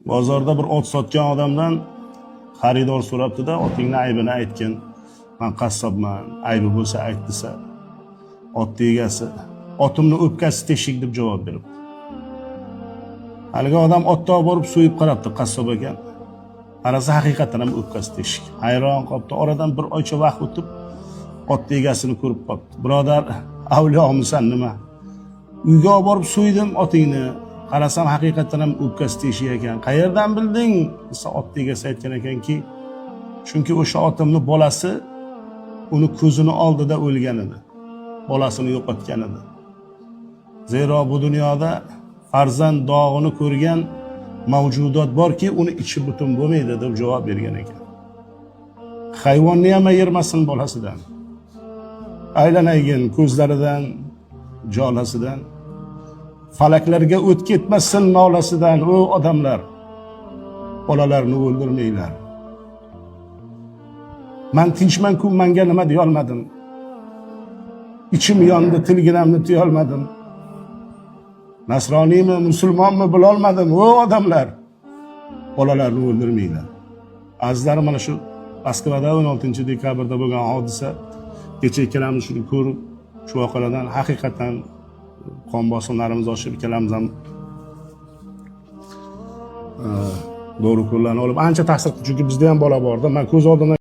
Bozorda bir ot sotgan odamdan xaridor so'rabdi-da, otingni aybini aytgin. Men qassobman, aybi bo'lsa ayt desa, ot egasi otimni o'pkasi teshik deb javob beribdi. Haligi odam otni olib borib so'yib qarabdi, qassob ekan. Qarasa haqiqatan ham o'pkasi teshik. Hayron qolibdi. Oradan bir oycha vaqt o'tib, ot egasini ko'rib qolibdi. Birodar, avliyomisan nima? Uyga olib borib so'ydim otingni. Qarasam haqiqatan ham o'pkasi teshik ekan. Qayerdan bilding? Desa ot egasi aytgan ekanki, chunki o'sha otimni bolasi uni ko'zini oldida o'lgan edi. Bolasini yo'qotgan edi. Zero bu dunyoda farzand dog'ini ko'rgan mavjudot borki, uni ichi butun bo'lmaydi deb javob bergan ekan. Hayvonni ham ayirmasin bolasidan. Aylanaygin ko'zlaridan, jolasidan. Falaklarga o't ketmasin nolasidan, o odamlar. Bolalarni o'ldirmanglar. Men tinchman-ku, menga nima deya olmadim. İçim yondi, tilginamni tiya olmadim. Nasroniymi, musulmonmi bila olmadim. O odamlar. Bolalarni o'ldirmanglar. Azizlarim, mana shu Moskvada 16 dekabrda bo'lgan hodisa, kecha ikkalamiz shuni ko'rib, shu voqealardan haqiqatan qon bosimlarimiz oshib, ikkalamiz ham dori ko'llarni olib ancha ta'sir qildi. Chunki bizda ham bola borda. Men ko'z oldimda